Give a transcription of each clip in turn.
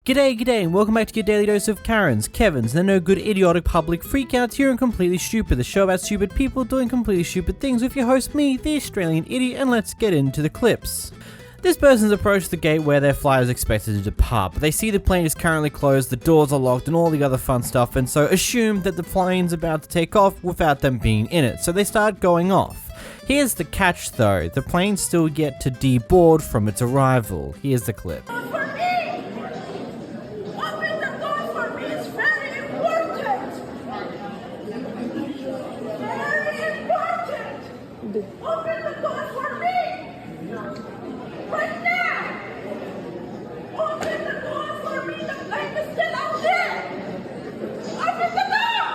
G'day, and welcome back to your daily dose of Karens, Kevins, and the no good idiotic public freakouts here on Completely Stupid, the show about stupid people doing completely stupid things with your host, me, the Australian idiot, and let's get into the clips. This person's approached the gate where their flight is expected to depart, but they see the plane is currently closed, the doors are locked, and all the other fun stuff, and so assume that the plane's about to take off without them being in it, so they start going off. Here's the catch though, the plane's still yet to deboard from its arrival. Here's the clip. Open the door for me! Right now! Open the door for me! The plane is still out there! Open the door!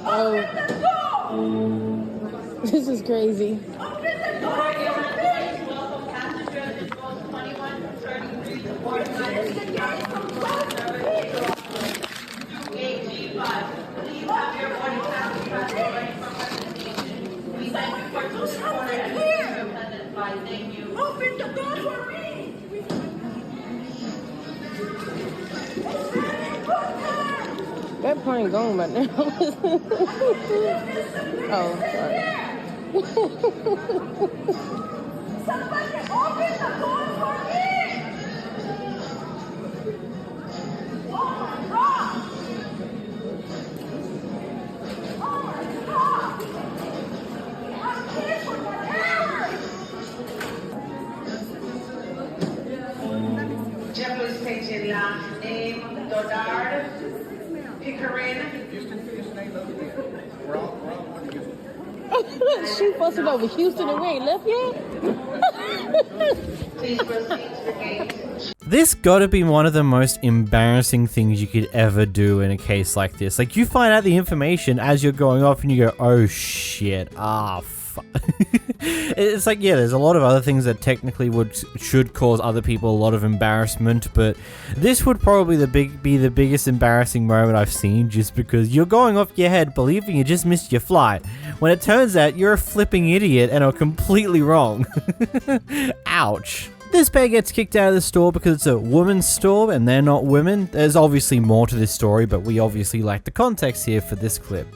Open the door! This is crazy. Open the door for me! Welcome passengers, it's both 2133 to board What is the gate from 12 to gate G5. Please have your boarding pass ready from representation. We thank you for choosing Porter and your pleasant flight. Thank you. Open the door for me! It's very important! That plane gone by now. Oh, sorry. Somebody open the door for me! Oh my God! Oh my God! I'm here for whatever! Jeffers station last name, Dodard, Pickering. She fussing over Houston and we ain't left yet? Please proceed to the gate. This gotta be one of the most embarrassing things you could ever do in a case like this. Like, you find out the information as you're going off and you go, oh shit, fuck. It's like, yeah, there's a lot of other things that technically should cause other people a lot of embarrassment, but this would probably be the biggest embarrassing moment I've seen, just because you're going off your head believing you just missed your flight, when it turns out you're a flipping idiot and are completely wrong. Ouch. This pair gets kicked out of the store because it's a women's store and they're not women. There's obviously more to this story, but we obviously like the context here for this clip.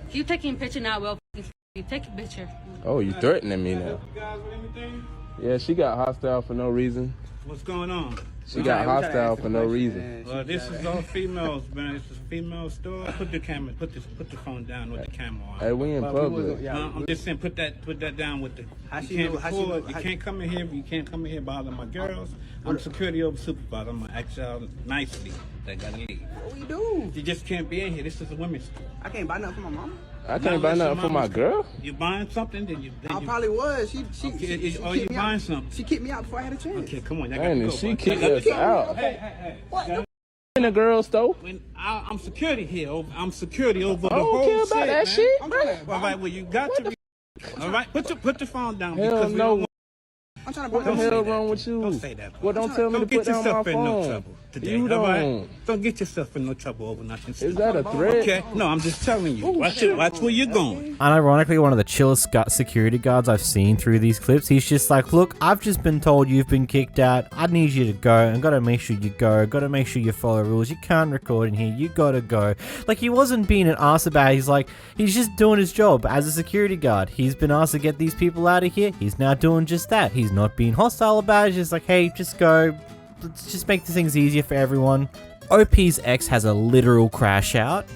If you taking a picture now, well, you take a picture. Oh, you threatening me now? Yeah, she got hostile for no reason. What's going on? She got hostile for no reason. Well, this is all females, man. It's a female store. Put the camera, put the phone down with the camera on. Hey, we in public. I'm just saying, put that down with the. You can't come in here. You can't come in here bothering my girls. I'm security over supervisor. I'm gonna act y'all nicely. They gotta leave. What we do? You just can't be in here. This is a women's store. I can't buy nothing for my mama. I can't buy nothing for my girl. You buying something? Then you. I probably was. She you buying something? She kicked me out before I had a chance. Okay, come on. Man, she kicked us out. Hey. What? In the girl store. I'm security here. I'm security over the I whole don't care about that shit. All right, well, you got to. All right, put the phone down. Hell because no. I'm trying to What the hell wrong with you? Don't say that. Well, don't tell me to put down my Don't get yourself in no phone. trouble today. You all right? don't. Don't get yourself in no trouble over nothing. Is that a threat? Okay. No, I'm just telling you. Watch where you're going. Unironically, one of the chillest security guards I've seen through these clips, he's just like, look, I've just been told you've been kicked out. I need you to go. I've got to make sure you go. Got to make sure you follow rules. You can't record in here. You got to go. Like, he wasn't being an ass about it. He's like, he's just doing his job as a security guard. He's been asked to get these people out of here. He's now doing just that. He's not being hostile about it. He's just like, hey, just go. Let's just make the things easier for everyone. OP's ex has a literal crash out.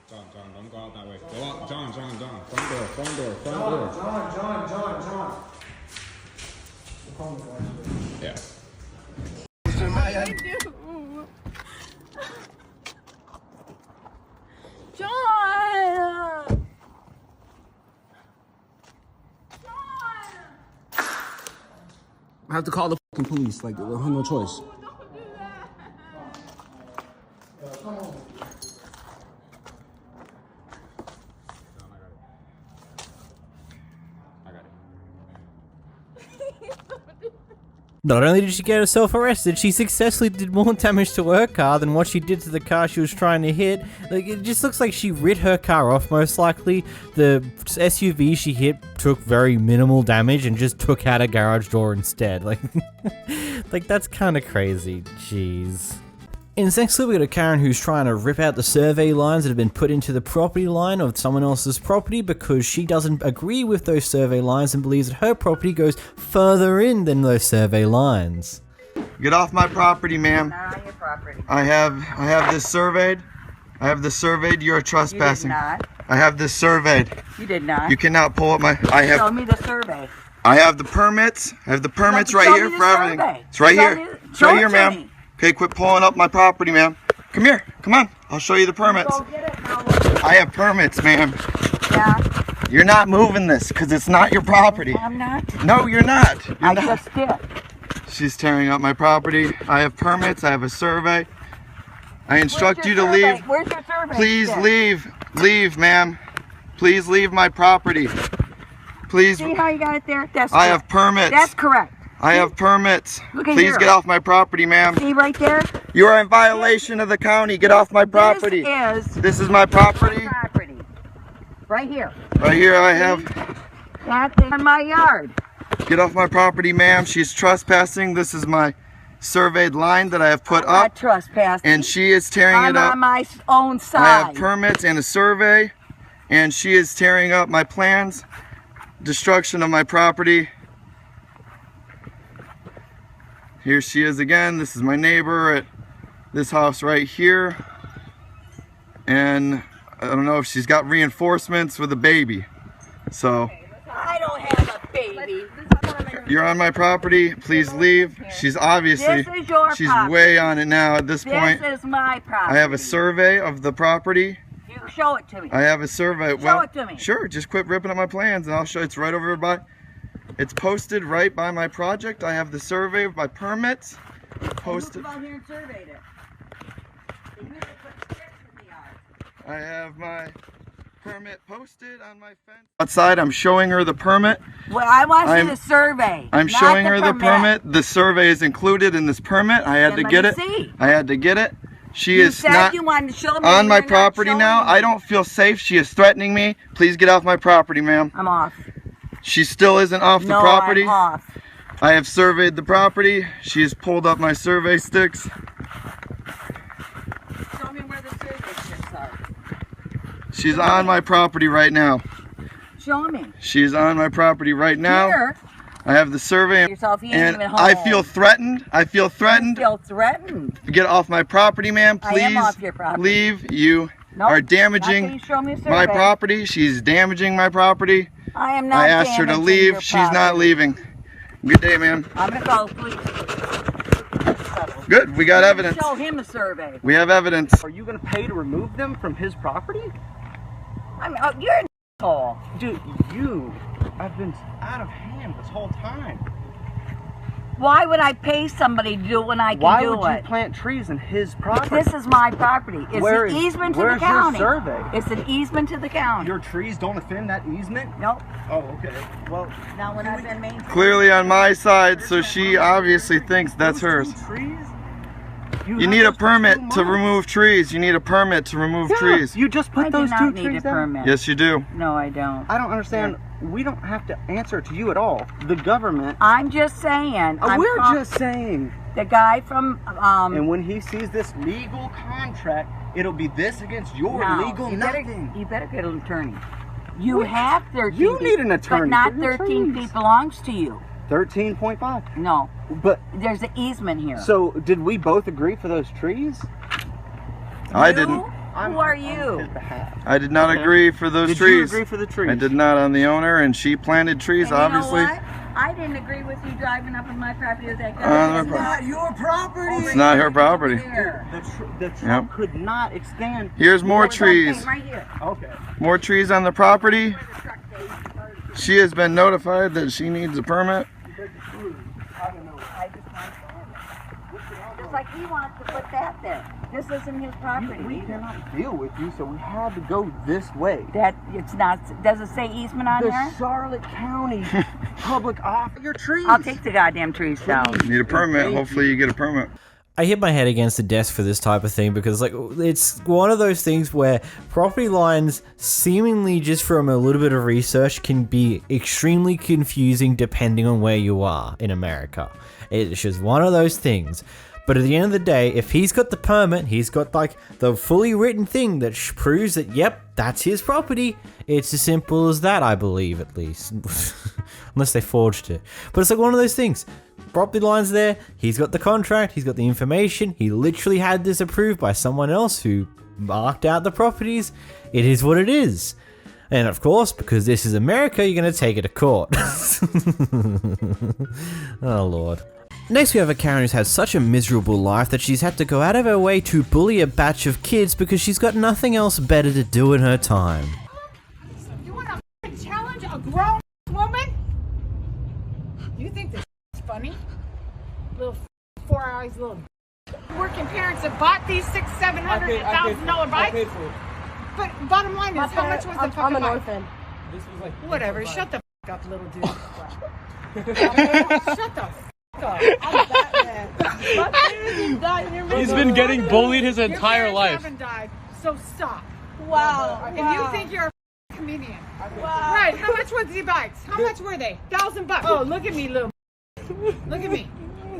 John, don't go out that way. Go out, John. Front door. John. Yeah. John! I have to call the fucking police. Like, I have no choice. Not only did she get herself arrested, she successfully did more damage to her car than what she did to the car she was trying to hit. Like, it just looks like she rid her car off, most likely. The SUV she hit took very minimal damage and just took out a garage door instead. Like, like that's kind of crazy. Jeez. In this next clip, we got a Karen who's trying to rip out the survey lines that have been put into the property line of someone else's property because she doesn't agree with those survey lines and believes that her property goes further in than those survey lines. Get off my property, ma'am. Not on your property. I have this surveyed. I have this surveyed. You're trespassing. You did not. I have this surveyed. You did not. You cannot pull up my. Show me the survey. I have the permits. I have the permits right here for everything. Survey. It's right here. It's right here, ma'am. Okay, quit pulling up my property, ma'am. Come here. Come on. I'll show you the permits. Go get it now. I have permits, ma'am. Yeah. You're not moving this because it's not your property. I'm not. No, you're not. You're not. Just did. She's tearing up my property. I have permits. I have a survey. I instruct you to leave. Where's your survey? Please leave. Leave, ma'am. Please leave my property. Please. See how you got it there? That's I correct. have permits. That's correct. I have permits. Look at Please here. get off my property, ma'am. See right there? You are in violation of the county. Get off my property. This is my property. Property. Right here. Right here I have. That's in my yard. Get off my property, ma'am. She's trespassing. This is my surveyed line that I have put I'm up. not trespassing. And she is tearing I'm it up. on my own side. I have permits and a survey. And she is tearing up my plans. Destruction of my property. Here she is again. This is my neighbor at this house right here. And I don't know if she's got reinforcements with a baby. So I don't have a baby. you're on my property. Please leave. She's obviously, This is your she's property. way on it now at this point. This is my property. I have a survey of the property. You show it to me. I have a survey. Show it to me. Sure, just quit ripping up my plans and I'll show. It's right over by, it's posted right by my project. I have the survey of my permits posted. Who out here and surveyed it? They used to put sticks in the yard. I have my permit posted on my fence. Outside, I'm showing her the permit. Well, I want to see the survey. I'm not showing her the permit. permit. The survey is included in this permit. I had Then to get let it. me see. I had to get it. She You is said not you wanted to show me. on my You're not property showing now. me. I don't feel safe. She is threatening me. Please get off my property, ma'am. I'm off. She still isn't off the No, property. I'm off. I have surveyed the property. She has pulled up my survey sticks. Show me where the survey sticks are. She's on my property right now. Show me. She's on my property right now. Here. I have the survey Yourself, you ain't and even I home. feel threatened. I feel threatened. You feel threatened. Get off my property, ma'am. I am Please off your property. leave. You Nope, are not till damaging you show me a my survey. property. She's damaging my property. I am not I asked her to damaging leave. your She's not property. leaving. Good day, ma'am. I'm gonna call the police. Good. We got evidence. Show him a survey. We have evidence. Are you gonna pay to remove them from his property? I mean, you're an asshole. Dude, you have been out of hand this whole time. Why would I pay somebody to do it when I can Why do would it? you plant trees in his property? This is my property. It's Where an is- easement to the where's your county. survey? It's an easement to the county. Your trees don't offend that easement? Nope. Oh, okay. Well, Now when I've been maintained. Clearly on my side, so she obviously thinks that's hers. trees? You need a permit to remove trees. You need a permit to remove trees. You just put I those do two not need trees a down. permit. Yes, you do. No, I don't. I don't understand. We don't have to answer to you at all. The government. I'm just saying. We're just saying. The guy from And when he sees this legal contract, it'll be this against your no, legal you better, nothing. you better get an attorney. You have 13 You need an feet, attorney but not for your 13 trees. feet belongs to you. 13.5. No, But there's an easement here. so did we both agree for those trees? I You? didn't. Who are you? I did not agree for those Did trees. you agree for the trees? I did not on the owner, and she planted trees, And obviously. You know what? I didn't agree with you driving up on my property with that On guy. my It's pro- not your property. It's not her property. Here. The truck could not extend. Here's more Okay, trees. right here. Okay. More trees on the property. She has been notified that she needs a permit. I just want to. Just like he wants to put that there. This isn't his property. We cannot deal with you, so we had to go this way. That it's not. Does it say easement on The there? Charlotte County public offer your trees. I'll take the goddamn trees down. Need a permit. Hopefully you get a permit. I hit my head against the desk for this type of thing because, like, it's one of those things where property lines, seemingly just from a little bit of research, can be extremely confusing depending on where you are in America. It's just one of those things. But at the end of the day, if he's got the permit, he's got, like, the fully written thing that proves that, yep, that's his property. It's as simple as that, I believe, at least. Unless they forged it. But it's like one of those things. Property lines there, he's got the contract, he's got the information, he literally had this approved by someone else who marked out the properties. It is what it is. And of course, because this is America, you're going to take it to court. Oh lord. Next we have a Karen who's had such a miserable life that she's had to go out of her way to bully a batch of kids because she's got nothing else better to do in her time. You want to challenge a grown woman? You think this is funny? Little 4 hours, little working parents that bought these $600,000, $700,000 bikes. But bottom line is, how much was the fucking I'm an bike? orphan. This was like Whatever. Shut the up, little dude. Shut the up. I'm Batman. He's been getting bullied his Your entire parents life. haven't died, so stop. Wow. And you think you're a comedian. Wow. Right, how much were the bikes? How much were they? $1,000. Oh, look at me, little. Look at me.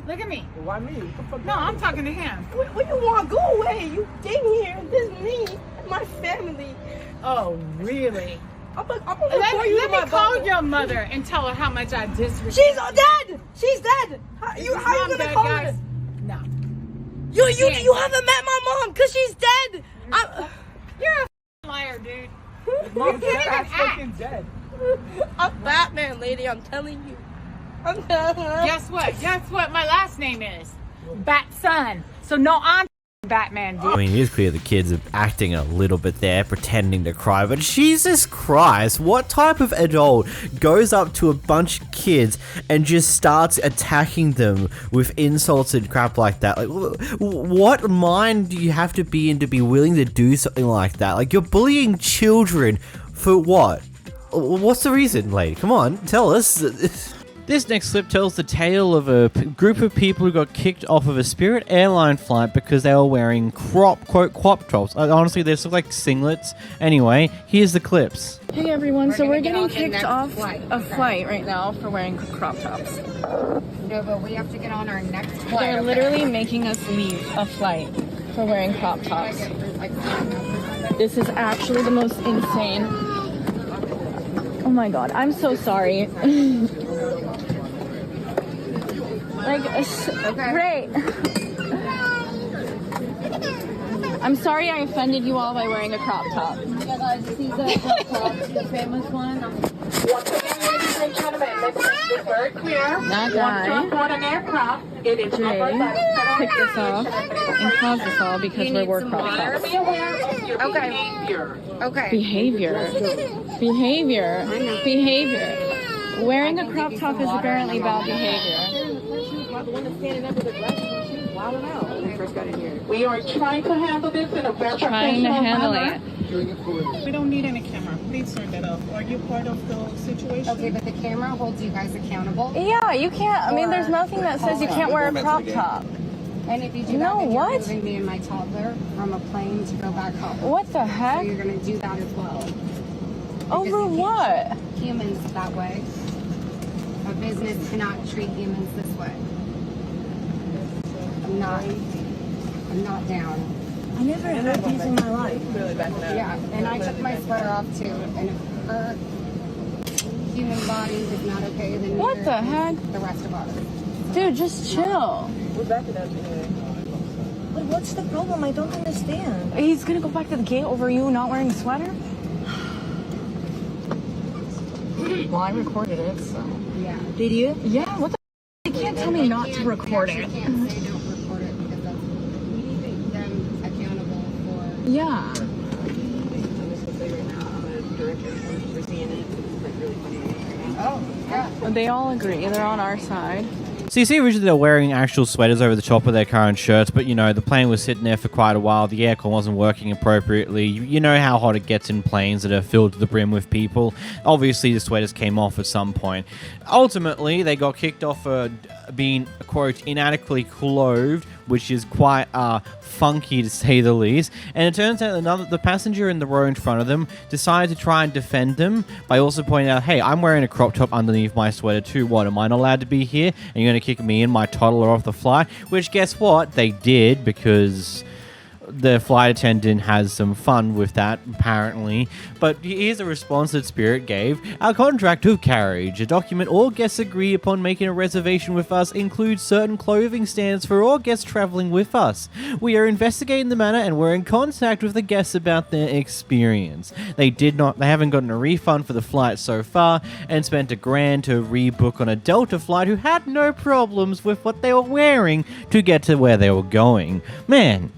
Look at me. Why me? No, I'm talking to him. What you want? Go away. You came here. This is me. My family. Oh, really? I'm gonna Let me call your mother and tell her how much I disrespect. She's dead. She's dead. How you gonna call her? No. You haven't met my mom because she's dead. You're a liar, dude. Mom's You can't even fucking act. dead. I'm Batman, lady. I'm telling you. Guess what? Guess what my last name is? Batson. So no, I'm Batman, dude. I mean, it is clear the kids are acting a little bit there, pretending to cry, but Jesus Christ, what type of adult goes up to a bunch of kids and just starts attacking them with insults and crap like that? Like, what mind do you have to be in to be willing to do something like that? Like, you're bullying children for what? What's the reason, lady? Come on, tell us. This next clip tells the tale of a group of people who got kicked off of a Spirit airline flight because they were wearing crop tops. Honestly, they look like singlets. Anyway, here's the clips. Hey everyone, so we're getting kicked off a flight right now for wearing crop tops. No, but we have to get on our next flight. They're literally making us leave a flight for wearing crop tops. This is actually the most insane. Oh my god, I'm so sorry. Great. I'm sorry I offended you all by wearing a crop top. Yeah, guys, this is the crop top, the famous one. Once again, ladies and gentlemen, this is very clear. That guy, Jay, picked us off and caused us all because we wore crop tops. Okay. Behavior. Wearing a crop top is apparently bad behavior. The one that's standing up with the glasses on, she was wilding out when we first got in here. We are trying to handle this in a very professional manner. We don't need any camera. Please turn that off. Are you part of the situation? Okay, but the camera holds you guys accountable. Yeah, you can't. I mean, there's nothing that says you can't wear a crop top. And if you do that, then you're moving me and my toddler from a plane to go back home. What the heck? So you're going to do that as well. Over what? Humans that way. A business cannot treat humans this way. I'm not down. I never heard these in my life. Yeah, and I took my sweater off too. And if her human body is not okay, then what the heck? The rest of us. Dude, just chill. We're backing up anyway. But what's the problem? I don't understand. He's gonna go back to the gate over you not wearing a sweater? Well, I recorded it, so. Yeah. Did you? Yeah, what the f? You can't tell me not to record it. You can't say don't record it because that's them accountable for. Yeah. Oh, yeah. They all agree. They're on our side. So you see originally they're wearing actual sweaters over the top of their current shirts, but you know, the plane was sitting there for quite a while, the aircon wasn't working appropriately, you know how hot it gets in planes that are filled to the brim with people. Obviously the sweaters came off at some point. Ultimately, they got kicked off for being, quote, inadequately clothed, which is quite funky to say the least. And it turns out the passenger in the row in front of them decided to try and defend them by also pointing out, hey, I'm wearing a crop top underneath my sweater too. What, am I not allowed to be here? And you're going to kick me and my toddler off the flight? Which, guess what? They did, because the flight attendant has some fun with that, apparently. But here's a response that Spirit gave. Our contract of carriage, a document all guests agree upon making a reservation with us, includes certain clothing standards for all guests traveling with us. We are investigating the matter and we're in contact with the guests about their experience. They haven't gotten a refund for the flight so far and spent $1,000 to rebook on a Delta flight who had no problems with what they were wearing to get to where they were going. Man,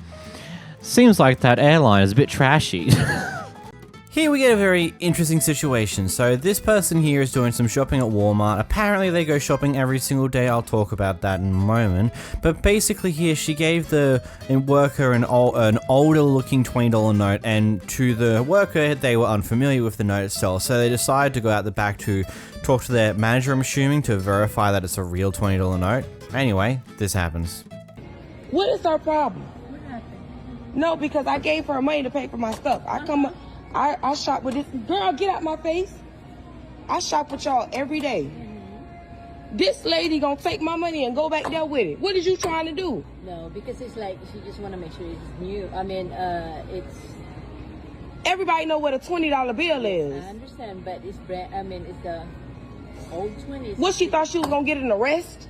seems like that airline is a bit trashy. Here we get a very interesting situation. So this person here is doing some shopping at Walmart. Apparently they go shopping every single day. I'll talk about that in a moment. But basically here she gave the worker an older looking $20 note, and to the worker they were unfamiliar with the note itself. So they decided to go out the back to talk to their manager, I'm assuming, to verify that it's a real $20 note. Anyway, this happens. What is our problem? No, because I gave her money to pay for my stuff. I shop with this girl. Get out my face. I shop with y'all every day. This lady gonna take my money and go back there with it. What is you trying to do? No, because it's like she just want to make sure it's new. I mean, it's. Everybody know what a $20 bill is. I understand, but it's brand. I mean, it's the old 20s. What, she thought she was gonna get an arrest?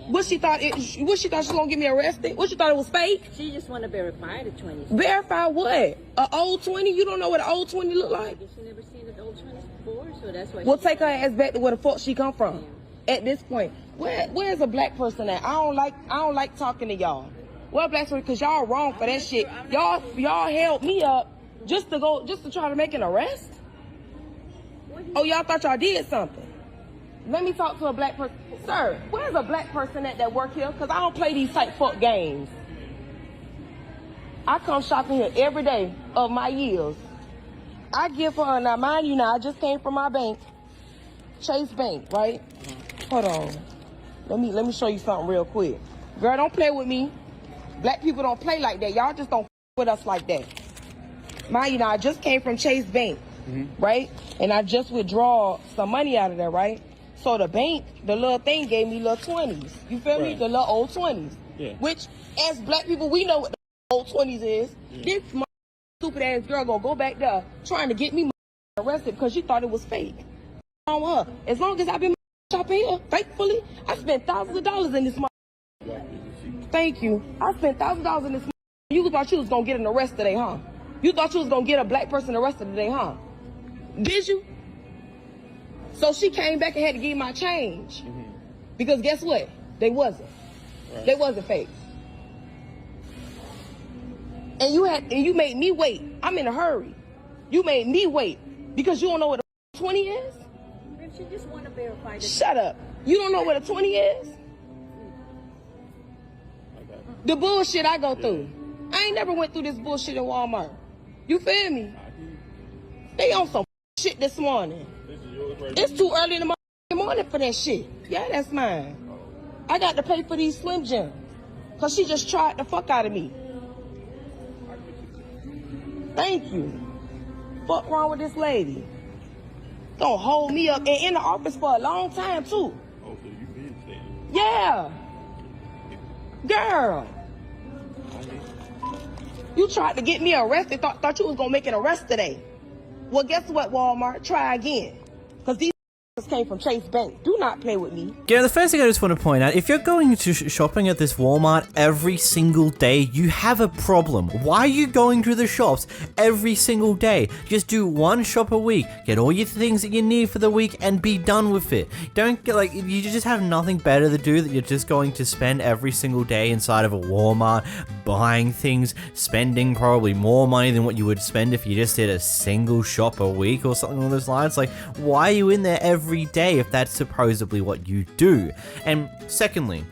What she thought she was gonna get me arrested? What, she thought it was fake? She just want to verify the 20s. Verify what? An old 20? You don't know what an old 20 look like? I guess she never seen an old 20s before, so that's why. We'll take her ass back to where the fuck she come from. Yeah. At this point, where's a black person at? I don't like talking to y'all. Well, black person, cause y'all wrong for that shit. Y'all held me up just to try to make an arrest. Oh, y'all thought y'all did something. Let me talk to a black person. Sir, where's a black person at that work here? Because I don't play these type fuck games. I come shopping here every day of my years. I give her, now mind you now, I just came from my bank, Chase Bank, right? Hold on. Let me show you something real quick. Girl, don't play with me. Black people don't play like that. Y'all just don't with us like that. Mind you now, I just came from Chase Bank, right? And I just withdraw some money out of there, right? So the bank, the little thing gave me little 20s. You feel me? The little old 20s. Yeah. Which, as black people, we know what the old 20s is. Yeah. This stupid ass girl gonna go back there trying to get me arrested because she thought it was fake. On her. As long as I've been shopping here, thankfully, I spent thousands of dollars in this. Thank you. I spent thousands of dollars in this. You thought you was gonna get an arrest today, huh? You thought you was gonna get a black person arrested today, huh? Did you? So she came back and had to give my change. Because guess what? They wasn't. Right. They wasn't fake. And you made me wait. I'm in a hurry. You made me wait because you don't know what a 20 is? She just want to verify. Shut up. You don't know what a 20 is? The bullshit I go through. I ain't never went through this bullshit in Walmart. You feel me? They on some shit this morning. It's too early in the morning for that shit. Yeah, that's mine. I got to pay for these Slim Jims. Because she just tried the fuck out of me. Thank you. Fuck wrong with this lady? Don't hold me up. And in the office for a long time, too. Oh, so you been staying? Yeah. Girl. You tried to get me arrested. Thought you was going to make an arrest today. Well, guess what, Walmart? Try again. Because these came from Chase Bank. Do not play with me. Yeah, the first thing I just want to point out, if you're going to shopping at this Walmart every single day, you have a problem. Why are you going to the shops every single day? Just do one shop a week, get all your things that you need for the week, and be done with it. Don't get like, you just have nothing better to do that you're just going to spend every single day inside of a Walmart, buying things, spending probably more money than what you would spend if you just did a single shop a week or something along those lines. Like, why are you in there every day if that's supposedly what you do? And secondly,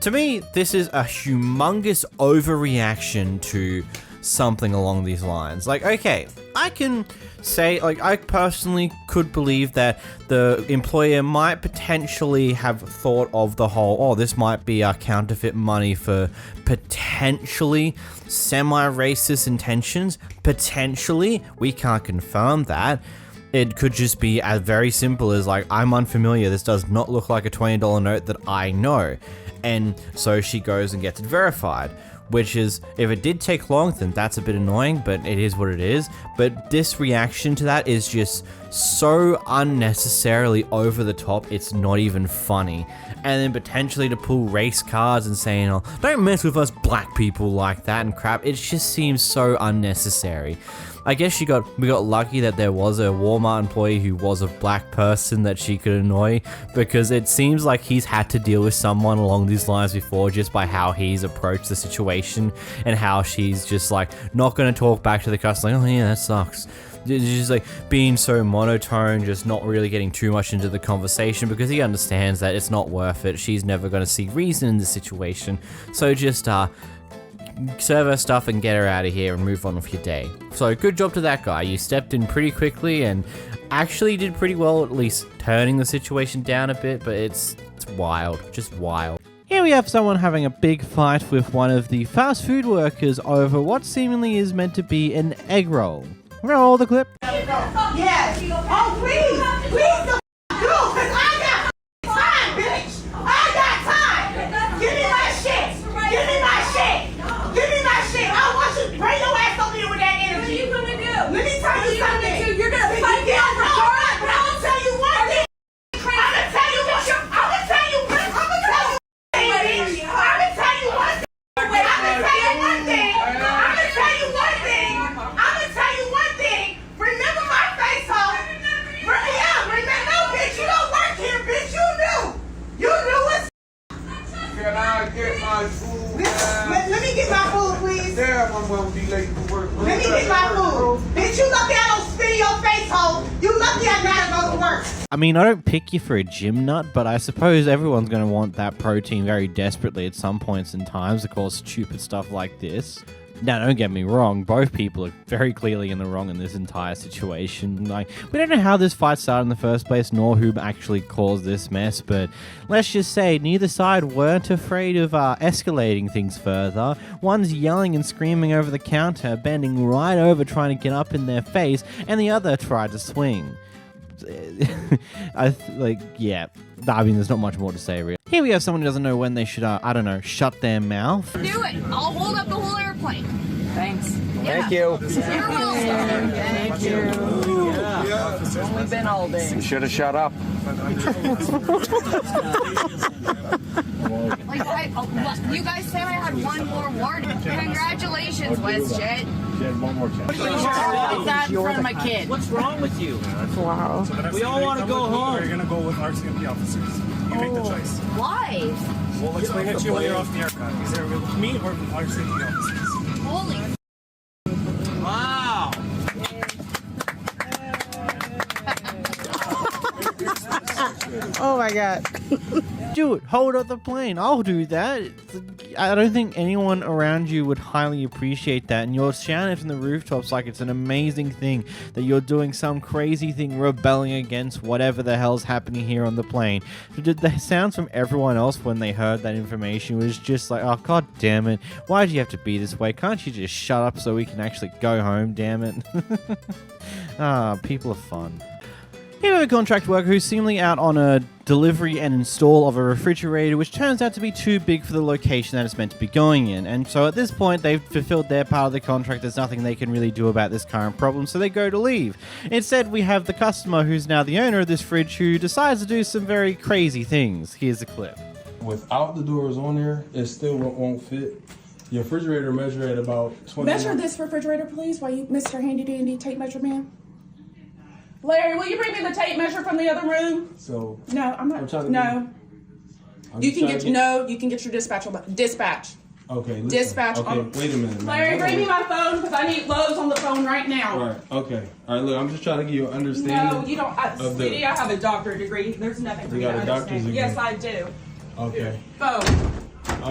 to me, this is a humongous overreaction to something along these lines. Like, okay, I can say, like, I personally could believe that the employer might potentially have thought of the whole, oh, this might be our counterfeit money for potentially semi-racist intentions. Potentially, we can't confirm that. It could just be as very simple as, like, I'm unfamiliar, this does not look like a $20 note that I know. And so she goes and gets it verified. Which is, if it did take long, then that's a bit annoying, but it is what it is. But this reaction to that is just so unnecessarily over the top, it's not even funny. And then potentially to pull race cards and saying, oh, don't mess with us black people like that and crap, it just seems so unnecessary. I guess we got lucky that there was a Walmart employee who was a black person that she could annoy, because it seems like he's had to deal with someone along these lines before just by how he's approached the situation and how she's just like not going to talk back to the customer like, oh yeah, that sucks. Just like being so monotone, just not really getting too much into the conversation because he understands that it's not worth it. She's never going to see reason in the situation. So just serve her stuff and get her out of here and move on with your day. So good job to that guy. You stepped in pretty quickly and actually did pretty well, at least turning the situation down a bit, but it's wild, just wild. Here we have someone having a big fight with one of the fast food workers over what seemingly is meant to be an egg roll. Roll the clip. Yes. Oh, please do, because I got time, bitch. I got time. Give me my shit. Give me my shit. Give me my shit. I want you to bring your ass over here with that energy. What are you gonna do? Let me tell you something. You're gonna fight me over Jordan, but I'm gonna tell you one thing. I'm gonna tell you what you're. I'm gonna tell you. I'm gonna tell you. I'm gonna tell you one thing. I'm gonna tell you one thing. I'm gonna tell you one thing. I'm gonna tell you one thing. Remember my face, hoe. Yeah, remember. No, bitch, you don't work here, bitch. You knew. You knew it's. Can I get my food? Let me get my food, please. Damn, I'm gonna be late for work. Let me get my food. Bitch, you lucky I don't spit in your face, hoe. You lucky I gotta go to work. I mean, I don't pick you for a gym nut, but I suppose everyone's going to want that protein very desperately at some points in times to cause stupid stuff like this. Now, don't get me wrong, both people are very clearly in the wrong in this entire situation. Like, we don't know how this fight started in the first place, nor who actually caused this mess, but let's just say neither side weren't afraid of escalating things further. One's yelling and screaming over the counter, bending right over trying to get up in their face, and the other tried to swing. Yeah, I mean, there's not much more to say, really. Here we have someone who doesn't know when they should, I don't know, shut their mouth. Do it. I'll hold up the whole airplane. Thanks. Thank you. You're welcome. Thank you. It's only been all day. You should have shut up. You guys said I had one more warning. Congratulations, WestJet. She had one more chance. That in front of my kid. What's wrong with you? Wow. We all want to go home. We're going to go with RCMP officers. You make the choice. Why? We'll explain it to you when you're off the aircraft. Either with me or with RCMP officers. Holy. Wow. Oh my god. Dude, hold up the plane. I'll do that. I don't think anyone around you would highly appreciate that, and you're shouting from the rooftops like it's an amazing thing that you're doing some crazy thing, rebelling against whatever the hell's happening here on the plane. The sounds from everyone else when they heard that information was just like, oh god damn it, why do you have to be this way? Can't you just shut up so we can actually go home, damn it? People are fun. Here we have a contract worker who's seemingly out on a delivery and install of a refrigerator, which turns out to be too big for the location that it's meant to be going in. And so at this point, they've fulfilled their part of the contract. There's nothing they can really do about this current problem, so they go to leave. Instead, we have the customer, who's now the owner of this fridge, who decides to do some very crazy things. Here's a clip. Without the doors on there, it still won't fit. Your refrigerator measure at about 20. Measure this refrigerator, please, while you, Mr. Handy Dandy Tape Measure Man. Larry, will you bring me the tape measure from the other room? So no, I'm not. No, you can get your dispatch. Okay, listen. Dispatch. Okay, wait a minute, man. Larry, bring me my phone because I need Lowe's on the phone right now. All right, okay. All right, look, I'm just trying to give you an understanding. No, you don't. Sweetie, I have a doctorate degree. There's nothing for You you got to a doctor's understand. degree? Yes, I do. Okay. Phone.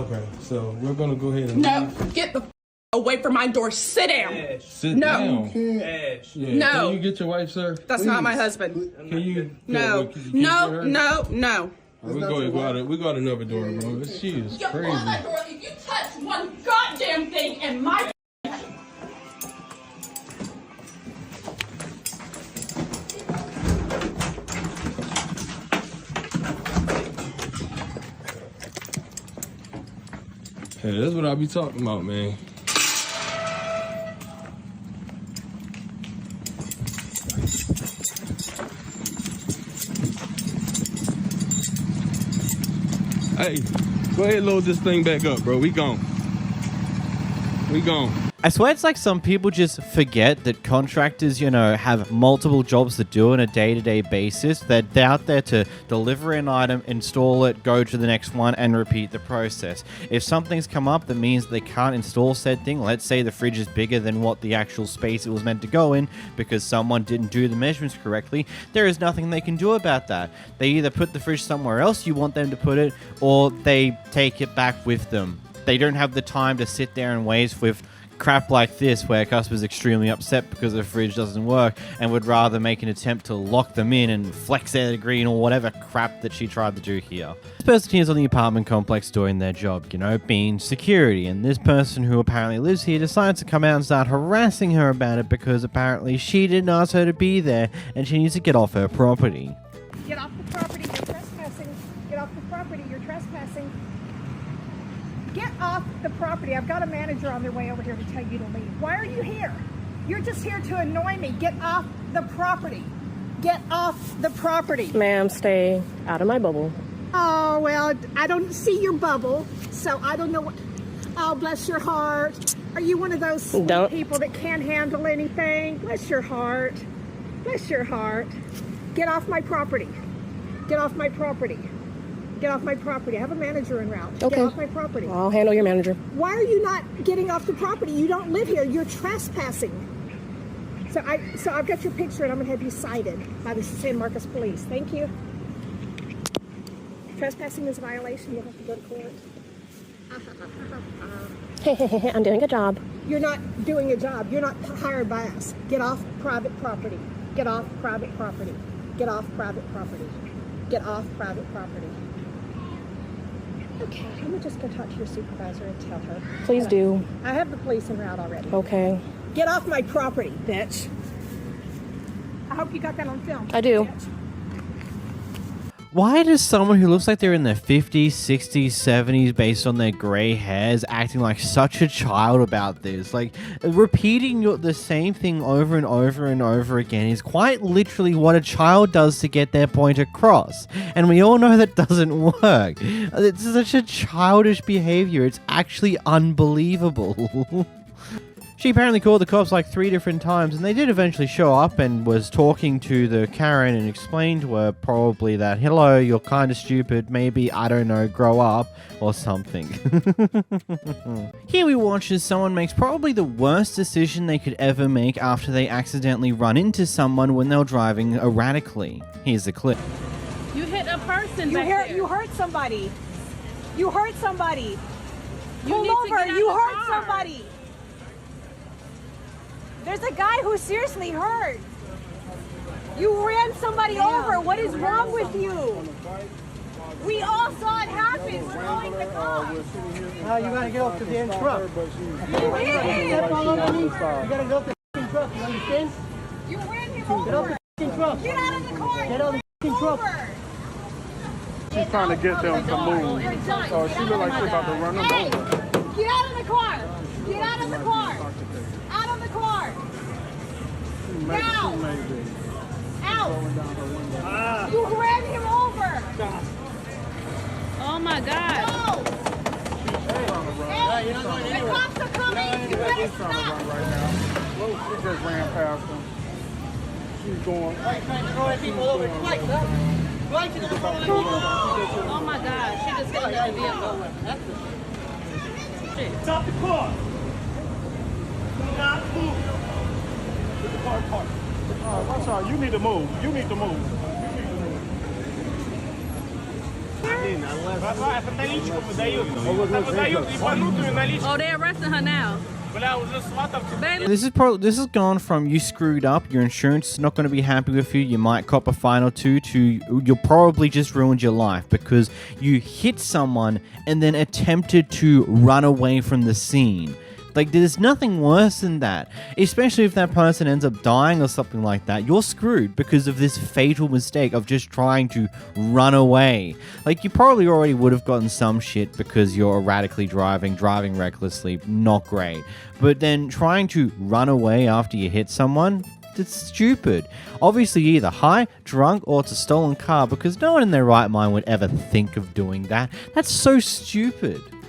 Okay, so we're gonna go ahead and No, get the away from my door. Sit down. sit No. down. Ash. Yeah. No. Can you get your wife, sir? That's not my husband. Can you? No, can you get no, her? no, no. We go out another door, bro. She is You crazy. close that door if you touch one goddamn thing in my. Hey, that's what I be talking about, man. Hey, go ahead and load this thing back up, bro. We gone. We gone. I swear it's like some people just forget that contractors, you know, have multiple jobs to do on a day-to-day basis. They're out there to deliver an item, install it, go to the next one, and repeat the process. If something's come up that means they can't install said thing, let's say the fridge is bigger than what the actual space it was meant to go in because someone didn't do the measurements correctly, there is nothing they can do about that. They either put the fridge somewhere else you want them to put it, or they take it back with them. They don't have the time to sit there and wait with crap like this where a customer's extremely upset because the fridge doesn't work and would rather make an attempt to lock them in and flex their degree or whatever crap that she tried to do here. This person here is on the apartment complex doing their job, you know, being security, and this person who apparently lives here decides to come out and start harassing her about it because apparently she didn't ask her to be there and she needs to get off her property. Get off the property, you're trespassing. Get off the property, you're trespassing. Get off the property. I've got a manager on their way over here to tell you to leave. Why are you here? You're just here to annoy me. Get off the property. Get off the property. Ma'am, stay out of my bubble. Oh, well, I don't see your bubble, so I don't know what... Oh, bless your heart. Are you one of those sweet people that can't handle anything? Bless your heart. Bless your heart. Get off my property. Get off my property. Get off my property. I have a manager en route. Okay. Get off my property. I'll handle your manager. Why are you not getting off the property? You don't live here. You're trespassing. So I've got your picture and I'm gonna have you cited by the San Marcos Police. Thank you. Trespassing is a violation. You'll have to go to court. I'm doing a job. You're not doing a job. You're not hired by us. Get off private property. Get off private property. Get off private property. Get off private property. Okay, I'm gonna just go talk to your supervisor and tell her. Please do. I have the police en route already. Okay. Get off my property, bitch. I hope you got that on film. I do. Bitch. Why does someone who looks like they're in their 50s, 60s, 70s based on their gray hairs acting like such a child about this? Like, repeating the same thing over and over and over again is quite literally what a child does to get their point across. And we all know that doesn't work. It's such a childish behavior. It's actually unbelievable. She apparently called the cops like 3 different times, and they did eventually show up and was talking to the Karen and explained to her probably that, hello, you're kind of stupid, maybe, I don't know, grow up, or something. Here we watch as someone makes probably the worst decision they could ever make after they accidentally run into someone when they're driving erratically. Here's the clip. You hit a person You hurt somebody. You hurt somebody. You Pull need to over. get out You the hurt car. somebody. There's a guy who's seriously hurt. You ran somebody over. What is wrong with you? We all saw it happen. We're calling the cops. Now you gotta get off the damn truck. You hit him. Step all over me. You gotta get off the f***ing truck. You understand? You ran him over. Get off the f***ing truck. Get out of the car. Get out of the f***ing truck. She's trying to get them to move. Oh, she look like she's about to run them Hey, over. get out of the car. Get out of the car. Out of the car. Now. Out. You ran him over. Oh my God. No. Hey, the cops are coming. You better stop. Well, she just ran past him. She's going. Trying to throw at people over. Right, right to the front of the people. Oh my God. She just got in the vehicle. shit. Stop the car. Do not move. Get the car parked. All right, I'm sorry. You need to move. You need to move. Oh, they're arresting her now. This has gone from you screwed up, your insurance is not going to be happy with you, you might cop a fine or two, to you'll probably just ruined your life because you hit someone and then attempted to run away from the scene. Like, there's nothing worse than that. Especially if that person ends up dying or something like that. You're screwed because of this fatal mistake of just trying to run away. Like, you probably already would have gotten some shit because you're erratically driving recklessly, not great. But then trying to run away after you hit someone, that's stupid. Obviously, you're either high, drunk, or it's a stolen car because no one in their right mind would ever think of doing that. That's so stupid.